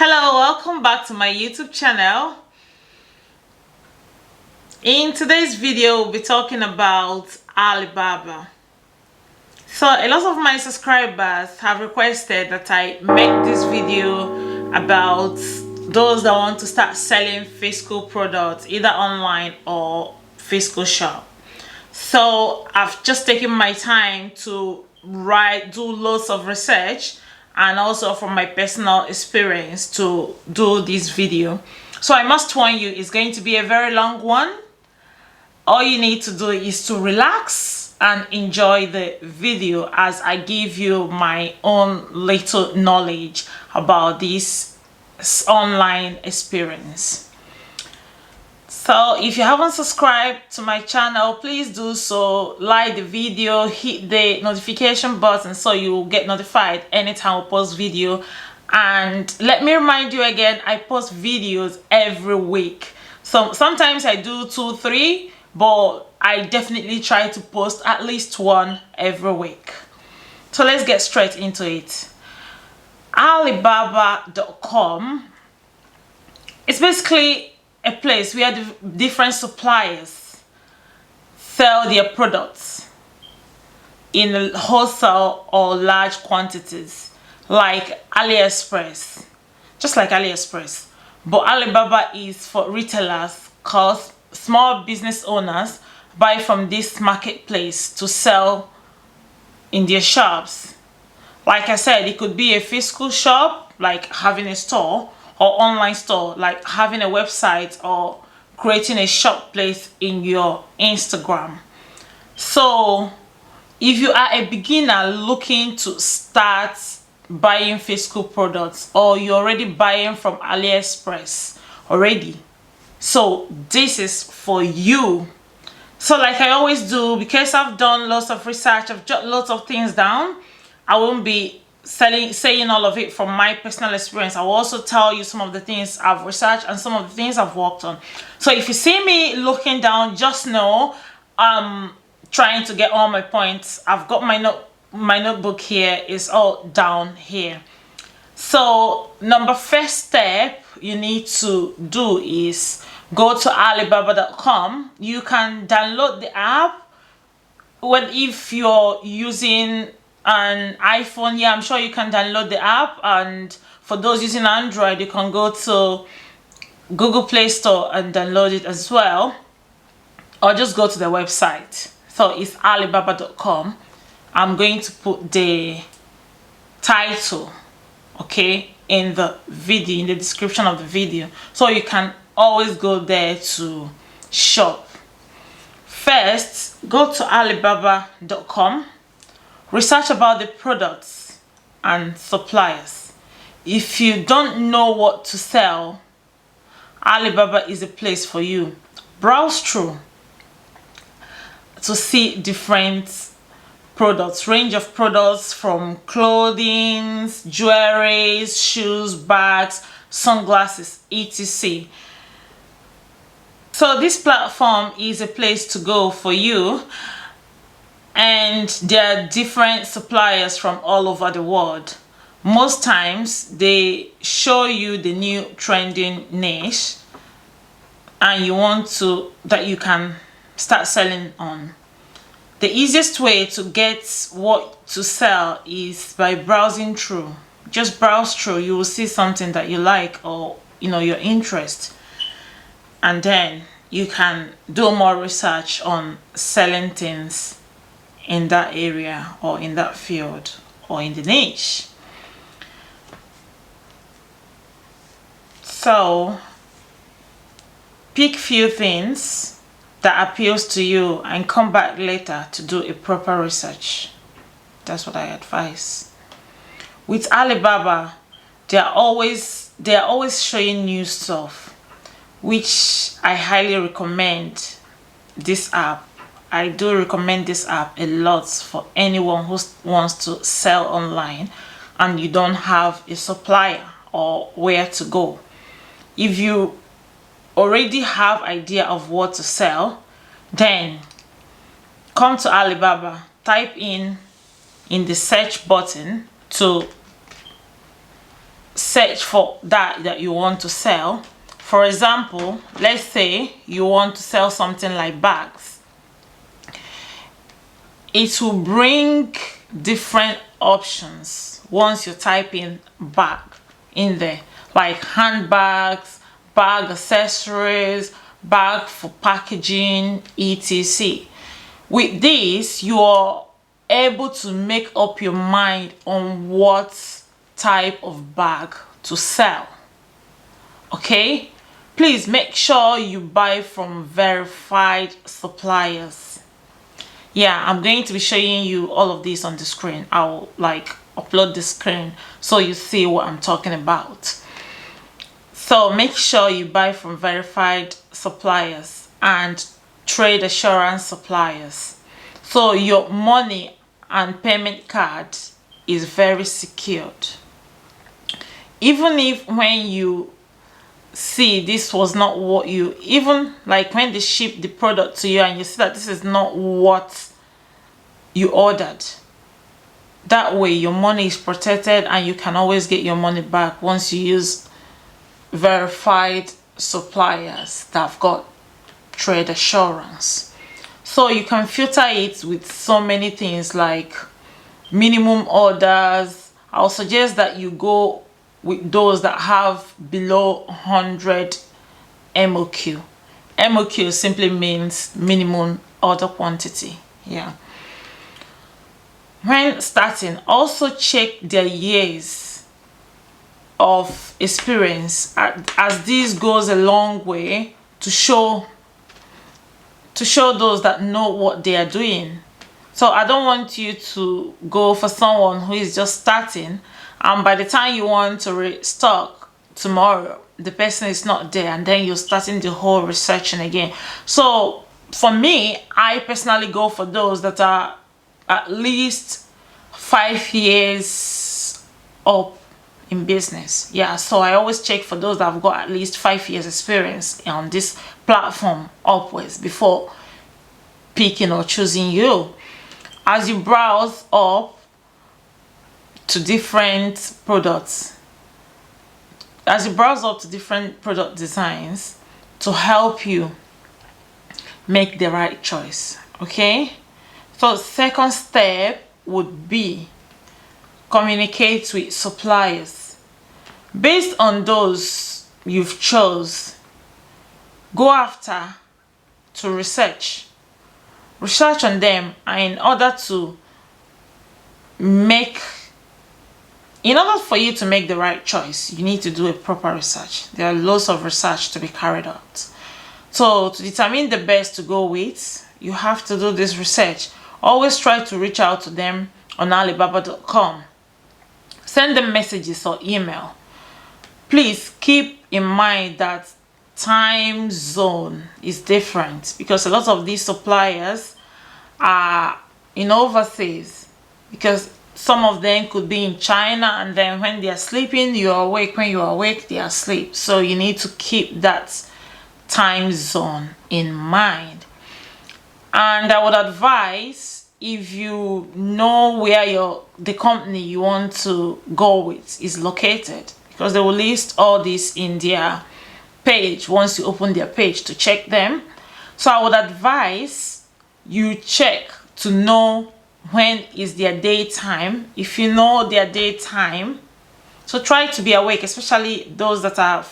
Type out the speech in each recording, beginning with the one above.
Hello, welcome back to my YouTube channel. In today's video, we'll be talking about Alibaba. So a lot of my subscribers have requested that I make this video about those that want to start selling physical products, either online or physical shop. So I've just taken my time to do lots of research and also from my personal experience to do this video. So I must warn you, it's going to be a very long one. All you need to do is to relax and enjoy the video as I give you my own little knowledge about this online experience. So if you haven't subscribed to my channel, please do so. Like the video, hit the notification button so you will get notified anytime I post video. And let me remind you again, I post videos every week. So sometimes I do 2, 3, but I definitely try to post at least one every week. So let's get straight into it. Alibabacom is basically a place where the different suppliers sell their products in wholesale or large quantities, like AliExpress, just like AliExpress. But Alibaba is for retailers, cause small business owners buy from this marketplace to sell in their shops. Like I said, it could be a physical shop, like having a store, or online store, like having a website or creating a shop place in your Instagram. So if you are a beginner looking to start buying physical products, or you're already buying from AliExpress already, so this is for you. So like I always do, because I've done lots of research, I've jotted lots of things down, I won't be saying all of it from my personal experience. I will also tell you some of the things I've researched and some of the things I've worked on. So if you see me looking down, just know I'm trying to get all my points. I've got my notebook here, it's all down here. So first step you need to do is go to Alibaba.com. You can download the app. If you're using an iPhone, yeah, I'm sure you can download the app, and for those using Android, you can go to Google Play Store and download it as well, or just go to the website. So it's Alibaba.com. I'm going to put the title, okay, in the video, in the description of the video, so you can always go there to shop. First, go to Alibaba.com. Research about the products and suppliers. If you don't know what to sell, Alibaba is a place for you. Browse through to see different products, range of products from clothing, jewelry, shoes, bags, sunglasses, etc. So this platform is a place to go for you. And there are different suppliers from all over the world. Most times they show you the new trending niche and that you can start selling on. The easiest way to get what to sell is by browsing through. Just browse through, you will see something that you like, or your interest, and then you can do more research on selling things in that area or in that field or in the niche. So pick few things that appeals to you and come back later to do a proper research. That's what I advise. With Alibaba, they are always showing new stuff, which I highly recommend this app. I do recommend this app a lot for anyone who wants to sell online and you don't have a supplier or where to go. If you already have idea of what to sell, then come to Alibaba, type in the search button to search for that you want to sell. For example, let's say you want to sell something like bags. It will bring different options once you type in bag in there, like handbags, bag accessories, bag for packaging, etc. With this, you are able to make up your mind on what type of bag to sell. Okay, please make sure you buy from verified suppliers. Yeah, I'm going to be showing you all of this on the screen. I'll upload the screen so you see what I'm talking about. So make sure you buy from verified suppliers and trade assurance suppliers, so your money and payment card is very secured. Even if when you see this was not what you, even like when they ship the product to you and you see that this is not what you ordered, that way your money is protected and you can always get your money back once you use verified suppliers that have got trade assurance. So you can filter it with so many things like minimum orders. I'll suggest that you go with those that have below 100 MOQ. MOQ simply means minimum order quantity. Yeah. When starting, also check their years of experience, as this goes a long way to show those that know what they are doing. So I don't want you to go for someone who is just starting, and by the time you want to restock tomorrow, the person is not there, and then you're starting the whole researching again. So for me, I personally go for those that are at least 5 years up in business. Yeah, so I always check for those that have got at least 5 years experience on this platform upwards before picking or choosing you. As you browse up to different products, product designs to help you make the right choice. Okay, so second step would be communicate with suppliers. Based on those you've chose, go after to research on them, and in order for you to make the right choice, you need to do a proper research. There are lots of research to be carried out. So to determine the best to go with, you have to do this research. Always try to reach out to them on Alibabacom. Send them messages or email. Please keep in mind that time zone is different, because a lot of these suppliers are in overseas, because some of them could be in China, and then when they are sleeping, you are awake. When you are awake, they are asleep. So you need to keep that time zone in mind. And I would advise, if you know where the company you want to go with is located, because they will list all this in their page once you open their page to check them. So I would advise you check to know when is their daytime. If you know their daytime, so try to be awake, especially those that are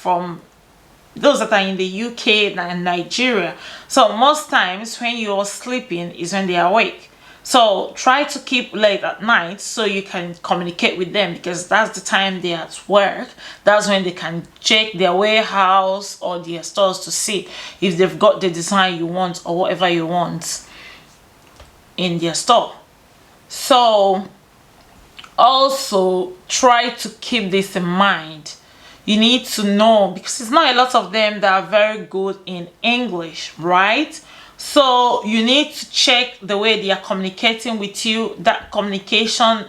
in the UK and Nigeria. So most times when you're sleeping is when they are awake. So try to keep late at night so you can communicate with them, because that's the time they're at work. That's when they can check their warehouse or their stores to see if they've got the design you want or whatever you want in their store. So also try to keep this in mind. You need to know, because it's not a lot of them that are very good in English, right? So you need to check the way they are communicating with you. That communication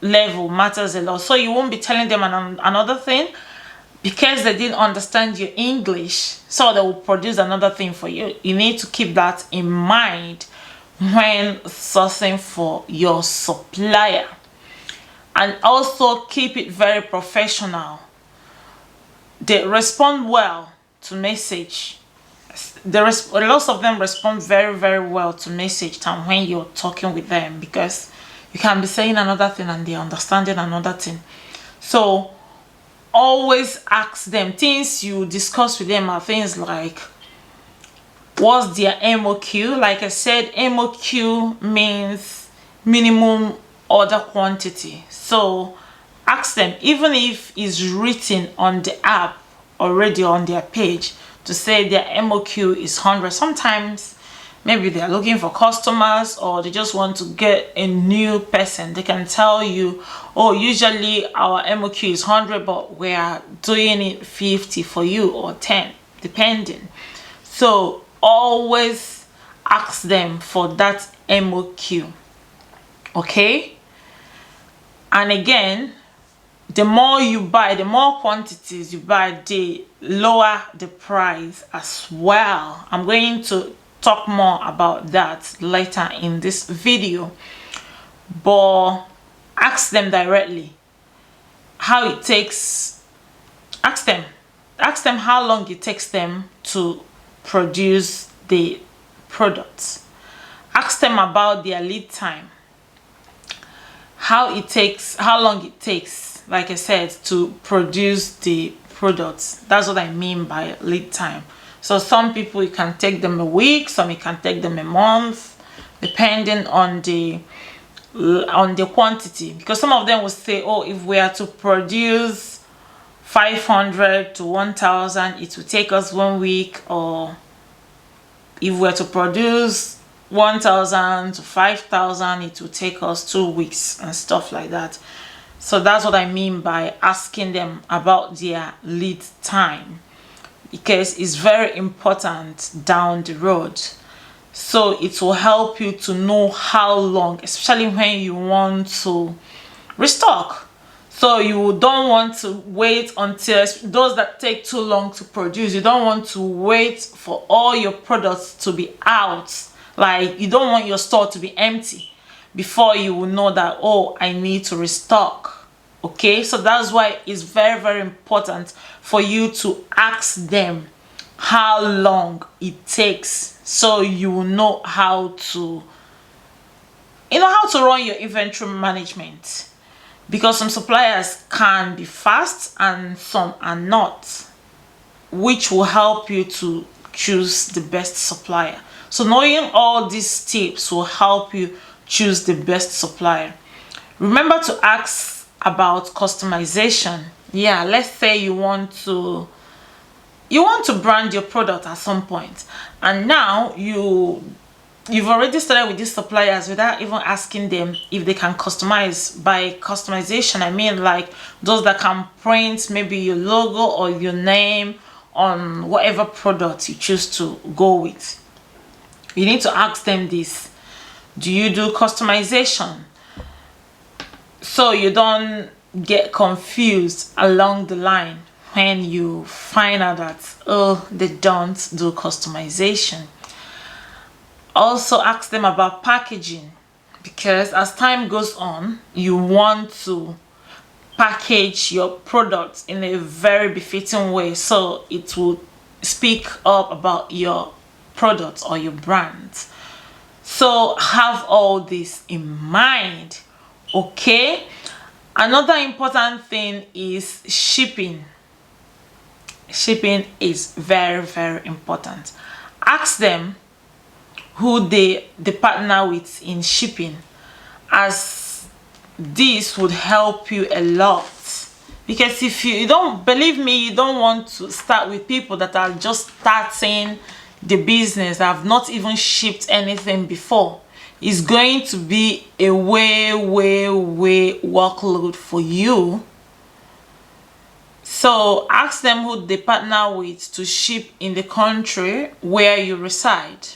level matters a lot. So you won't be telling them another thing because they didn't understand your English, so they will produce another thing for you. You need to keep that in mind when sourcing for your supplier. and also keep it very professional. They respond well to message. Lots of them respond very, very well to message time when you're talking with them, because you can be saying another thing and they're understanding another thing. So always ask them. Things you discuss with them are things like, what's their MOQ? Like I said, MOQ means minimum order quantity. So ask them, even if it's written on the app already on their page, to say their MOQ is 100. Sometimes maybe they're looking for customers, or they just want to get a new person. They can tell you, oh, usually our MOQ is 100, but we are doing it 50 for you, or 10, depending. So always ask them for that MOQ. Okay? And again, the more you buy, the more quantities you buy, the lower the price as well. I'm going to talk more about that later in this video, but ask them directly how it takes. Ask them how long it takes them to produce the products. Ask them about their lead time, how long it takes, like I said, to produce the products. That's what I mean by lead time. So some people, it can take them a week, some it can take them a month, depending on the quantity. Because some of them will say, oh, if we are to produce 500 to 1000, it will take us 1 week. Or if we are to produce 1000 to 5000, it will take us 2 weeks, and stuff like that. So that's what I mean by asking them about their lead time, because it's very important down the road. So it will help you to know how long, especially when you want to restock. So you don't want to wait until those that take too long to produce. You don't want to wait for all your products to be out. Like, you don't want your store to be empty before you will know that, oh, I need to restock. Okay, so that's why it's very, very important for you to ask them how long it takes, so you will know how to run your inventory management. Because some suppliers can be fast and some are not, which will help you to choose the best supplier. So knowing all these tips will help you choose the best supplier. Remember to ask about customization. Yeah, let's say you want to brand your product at some point, and now you've already started with these suppliers without even asking them if they can customize. By customization, I mean like those that can print maybe your logo or your name on whatever product you choose to go with. You need to ask them this: do you do customization? So you don't get confused along the line when you find out that, oh, they don't do customization. Also ask them about packaging, because as time goes on, you want to package your products in a very befitting way, so it will speak up about your product or your brand. So have all this in mind. Okay, another important thing is shipping. Shipping is very, very important. Ask them who they partner with in shipping, as this would help you a lot. Because if you don't, believe me, you don't want to start with people that are just starting the business, have not even shipped anything before. It's going to be a way workload for you. So ask them who they partner with to ship in the country where you reside,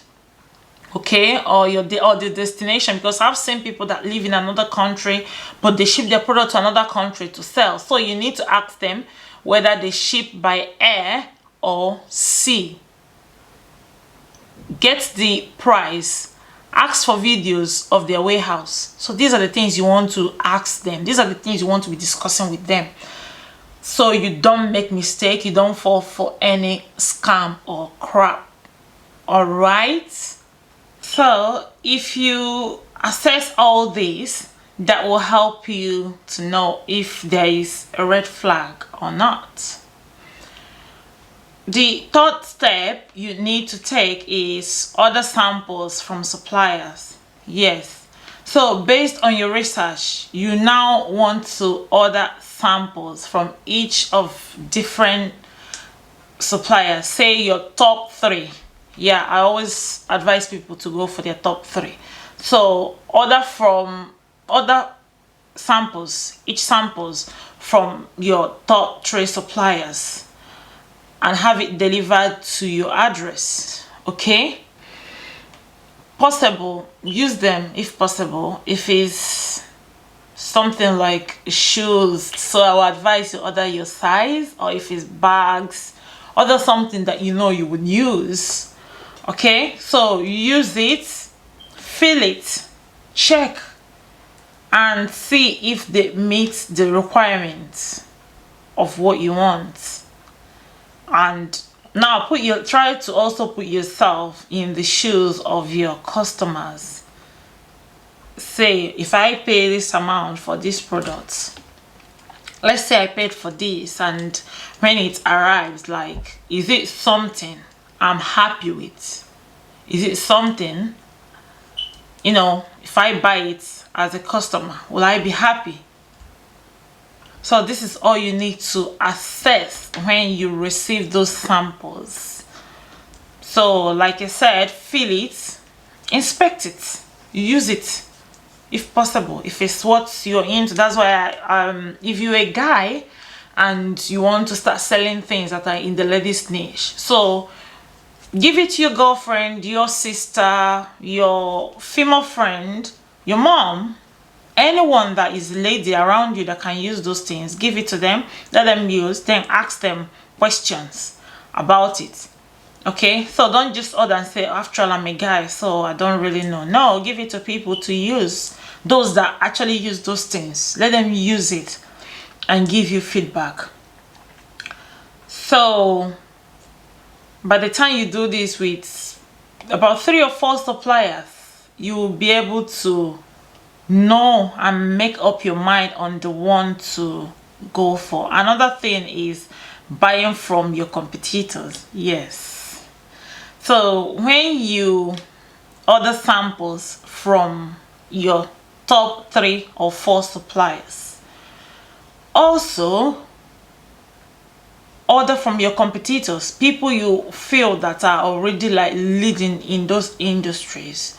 okay, or the destination. Because I've seen people that live in another country, but they ship their product to another country to sell. So you need to ask them whether they ship by air or sea. Get the price Ask for videos of their warehouse. So these are the things you want to ask them. These are the things you want to be discussing with them, so you don't make mistake, you don't fall for any scam or crap. All right, so if you assess all this, that will help you to know if there is a red flag or not. The third step you need to take is order samples from suppliers. Yes, so based on your research, you now want to order samples from each of different suppliers. Say your top 3. Yeah, I always advise people to go for their top 3. So order samples, each samples from your top 3 suppliers, and have it delivered to your address. Okay, possible, use them if possible. If it's something like shoes, so I would advise you order your size, or if it's bags, order something that you know you would use. Okay, so use it, feel it, check and see if they meet the requirements of what you want. And now try to also put yourself in the shoes of your customers. Say, if I pay this amount for this product, let's say I paid for this, and when it arrives, like, is it something I'm happy with? Is it something, if I buy it as a customer, will I be happy? So this is all you need to assess when you receive those samples. So like I said, feel it, inspect it, use it if possible, if it's what you're into. That's why if you're a guy and you want to start selling things that are in the ladies niche, so give it to your girlfriend, your sister, your female friend, your mom, anyone that is lady around you that can use those things. Give it to them, let them use, then ask them questions about it. Okay, so don't just order and say, after all, I'm a guy, so I don't really know. No, give it to people to use, those that actually use those things. Let them use it and give you feedback. So by the time you do this with about 3 or 4 suppliers, you will be able to know and make up your mind on the one to go for. Another thing is buying from your competitors. Yes, so when you order samples from your top 3 or 4 suppliers, also order from your competitors, people you feel that are already like leading in those industries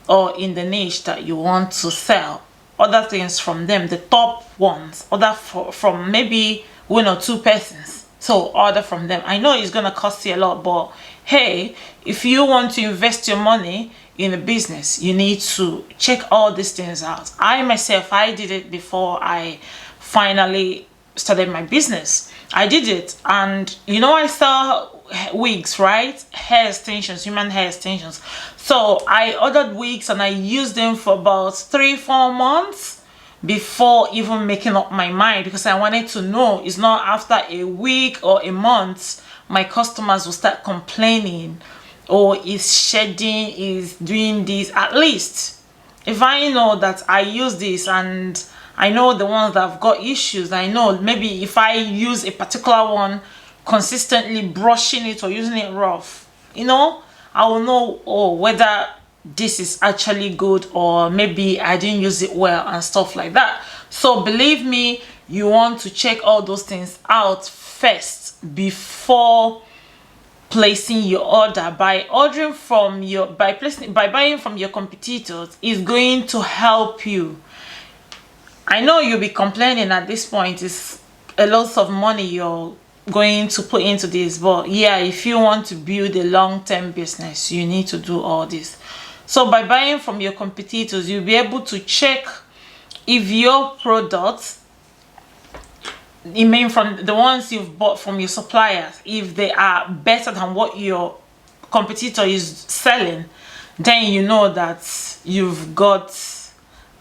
or in the niche that you want to sell. Other things from them, the top ones. Order from maybe 1 or 2 persons. So order from them. I know it's gonna cost you a lot, but hey, if you want to invest your money in a business, you need to check all these things out. I myself, I did it before I finally started my business. I did it, and I sell wigs, right? Hair extensions, human hair extensions. So I ordered wigs and I used them for about 3-4 months before even making up my mind, because I wanted to know, it's not after a week or a month my customers will start complaining, or is shedding, is doing this. At least if I know that I use this and I know the ones that have got issues, I know maybe if I use a particular one consistently, brushing it or using it rough, I will know, whether this is actually good or maybe I didn't use it well and stuff like that. So believe me, you want to check all those things out first before placing your order. By ordering from by buying from your competitors is going to help you. I know you'll be complaining at this point, it's a lot of money you're going to put into this, but yeah, if you want to build a long-term business, you need to do all this. So by buying from your competitors, you'll be able to check if your products, from the ones you've bought from your suppliers, if they are better than what your competitor is selling, then you know that you've got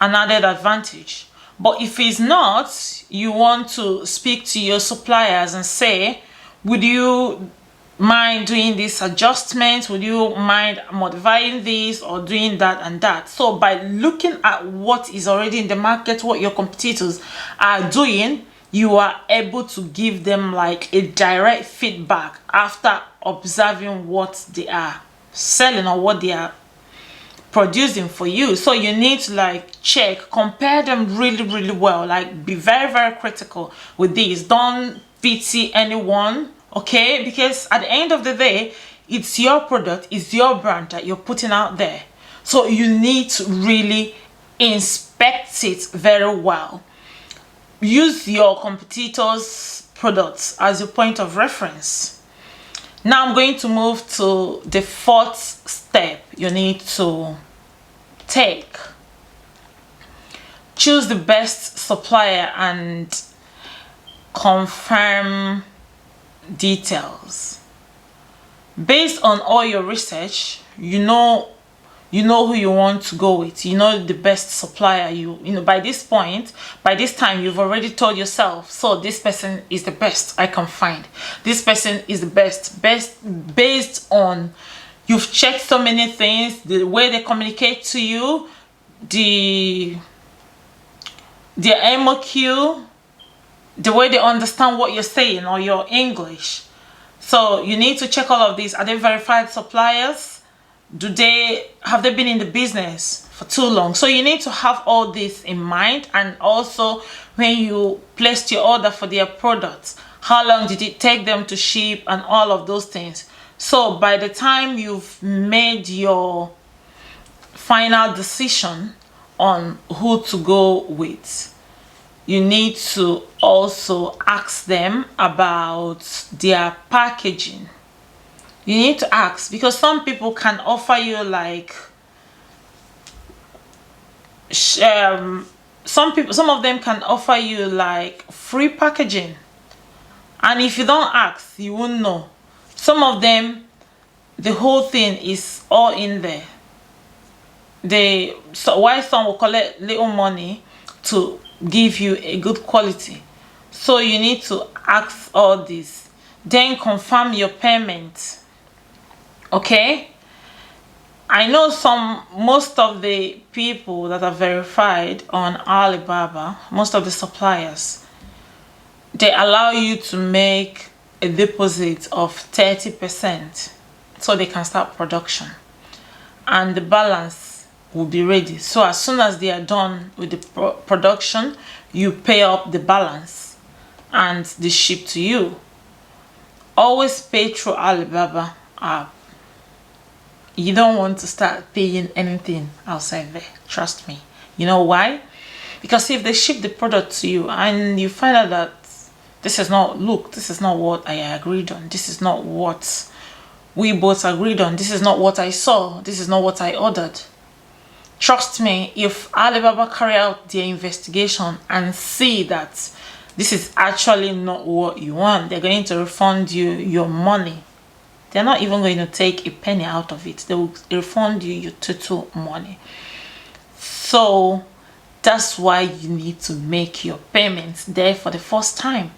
an added advantage. But if it's not, you want to speak to your suppliers and say, would you mind doing this adjustment? Would you mind modifying this or doing that and that? So by looking at what is already in the market, what your competitors are doing, you are able to give them like a direct feedback after observing what they are selling or what they are producing for you. So you need to like check, compare them really well, like be very critical with these. Don't pity anyone, okay? Because at the end of the day, it's your product, it's your brand that you're putting out there. So you need to really inspect it very well. Use your competitors' products as a point of reference. Now I'm going to move to the fourth step you need to take. Choose the best supplier and confirm details. Based on all your research, you know who you want to go with. You know the best supplier. You know by this time you've already told yourself, so this person is the best I can find. This person is the best based on you've checked so many things, the way they communicate to you, their MOQ, the way they understand what you're saying or your English. So you need to check all of these. Are they verified suppliers? Have they been in the business for too long? So you need to have all this in mind. And also when you placed your order for their products, how long did it take them to ship and all of those things. So by the time you've made your final decision on who to go with, you need to also ask them about their packaging. You need to ask, because some people can offer you like some of them can offer you like free packaging, and if you don't ask, you won't know. Some of them, the whole thing is all in there. Why some will collect little money to give you a good quality. So you need to ask all this, then confirm your payment. Okay, I know most of the people that are verified on Alibaba, most of the suppliers, they allow you to make a deposit of 30% so they can start production, and the balance will be ready. So as soon as they are done with the production, you pay up the balance and they ship to you. Always pay through Alibaba app. You don't want to start paying anything outside there, trust me. You know why? Because if they ship the product to you and you find out that this is not what I agreed on, this is not what we both agreed on, this is not what I saw, this is not what I ordered, trust me, if Alibaba carry out their investigation and see that this is actually not what you want, they're going to refund you your money. They're not even going to take a penny out of it. They will refund you your total money. So that's why you need to make your payments there for the first time.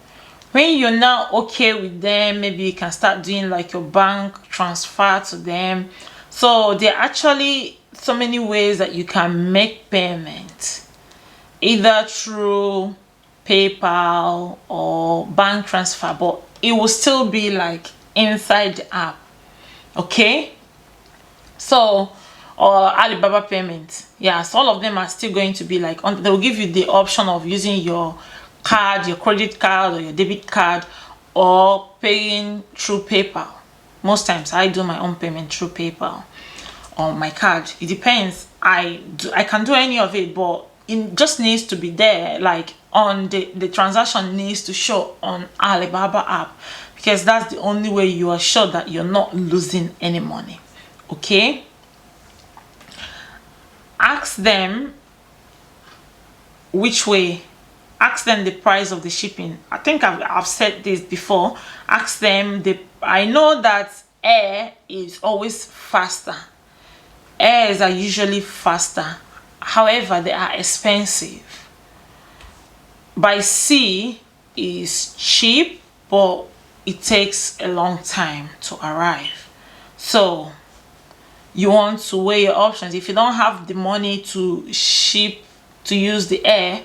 When you're now okay with them, maybe you can start doing like your bank transfer to them. So there are actually so many ways that you can make payment, either through PayPal or bank transfer, but it will still be like inside the app. Okay, so or Alibaba payment, yeah, so all of them are still going to be like they will give you the option of using your card, your credit card or your debit card, or paying through PayPal. Most times I do my own payment through PayPal or my card. It depends. I can do any of it, but it just needs to be there, like on the transaction needs to show on Alibaba app, because that's the only way you are sure that you're not losing any money. Okay, ask them which way, ask them the price of the shipping. I think I've said this before. Ask them I know that air is always faster. Airs are usually faster, however they are expensive. By sea is cheap, but it takes a long time to arrive. So you want to weigh your options. If you don't have the money to ship, to use the air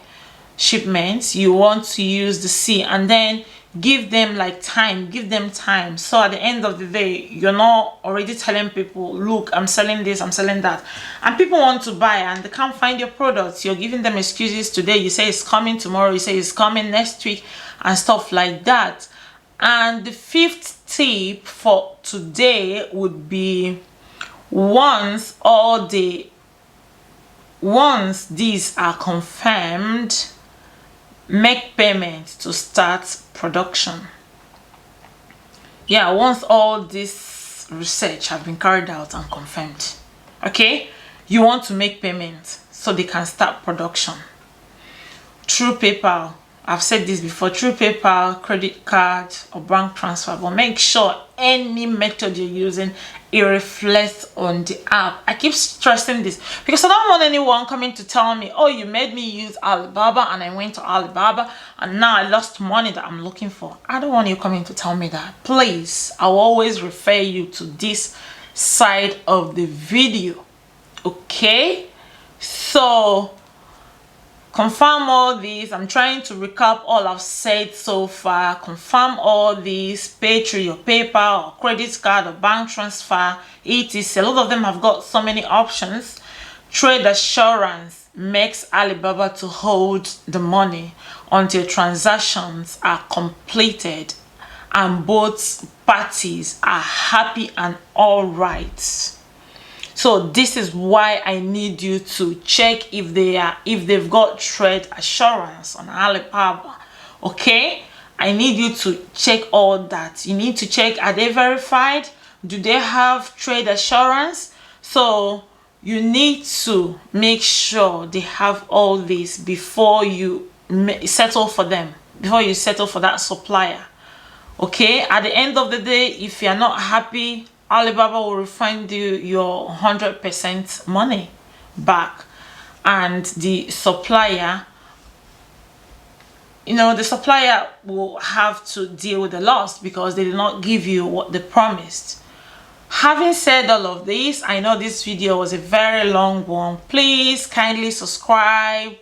shipments, you want to use the sea, and then give them time. So at the end of the day, you're not already telling people, look, I'm selling this, I'm selling that, and people want to buy and they can't find your products. You're giving them excuses. Today you say it's coming, tomorrow you say it's coming next week, and stuff like that. And the fifth tip for today would be, once these are confirmed, make payment to start production. Yeah, once all this research have been carried out and confirmed, okay, you want to make payment so they can start production through PayPal. I've said this before, through PayPal, credit card, or bank transfer, but make sure any method you're using, it reflects on the app. I keep stressing this because I don't want anyone coming to tell me, oh, you made me use Alibaba and I went to Alibaba and now I lost money that I'm looking for. I don't want you coming to tell me that. Please, I'll always refer you to this side of the video. Okay, so confirm all these. I'm trying to recap all I've said so far. Confirm all these. Pay through your PayPal or credit card or bank transfer, etc. A lot of them have got so many options. Trade assurance makes Alibaba to hold the money until transactions are completed and both parties are happy and all right. So this is why I need you to check if they've got trade assurance on Alibaba. Okay, I need you to check all that. You need to check, are they verified? Do they have trade assurance? So you need to make sure they have all this before you settle for them, before you settle for that supplier. Okay, at the end of the day, if you're not happy, Alibaba will refund you your 100% money back, and the supplier, the supplier will have to deal with the loss because they did not give you what they promised. Having said all of this, I know this video was a very long one. Please kindly subscribe.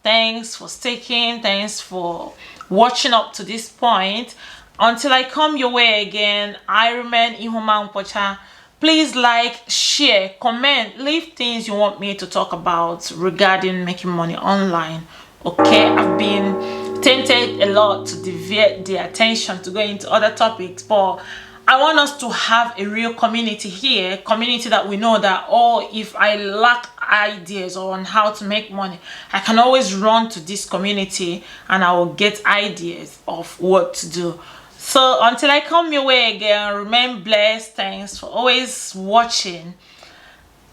Thanks for sticking. Thanks for watching up to this point. Until I come your way again, I remain Ihoma. Please like, share, comment, leave things you want me to talk about regarding making money online. Okay, I've been tempted a lot to deviate the attention to go into other topics, but I want us to have a real community here, community that we know that, oh, if I lack ideas on how to make money, I can always run to this community and I will get ideas of what to do. So until I come your way again, remain blessed. Thanks for always watching.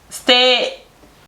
Stay